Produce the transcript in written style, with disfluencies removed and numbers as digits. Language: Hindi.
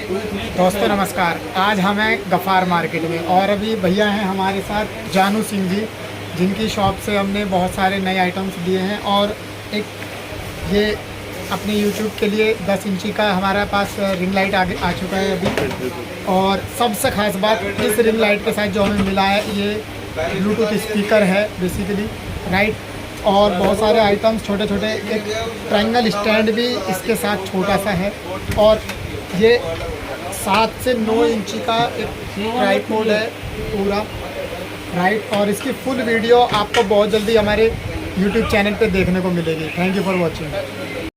दोस्तों नमस्कार। आज हम हैं गफ़ार मार्केट में और अभी भैया हैं हमारे साथ जानू सिंह जी, जिनकी शॉप से हमने बहुत सारे नए आइटम्स लिए हैं। और एक ये अपने यूट्यूब के लिए 10 इंची का हमारे पास रिंग लाइट आ चुका है अभी। और सबसे ख़ास बात, इस रिंग लाइट के साथ जो हमें मिला है ये ब्लूटूथ स्पीकर है बेसिकली, राइट। और बहुत सारे आइटम्स छोटे छोटे, एक ट्रायंगल स्टैंड भी इसके साथ छोटा सा है। और ये 7 से 9 इंची का एक ट्राइपॉड है पूरा, राइट। और इसकी फुल वीडियो आपको बहुत जल्दी हमारे यूट्यूब चैनल पे देखने को मिलेगी। Thank you for watching.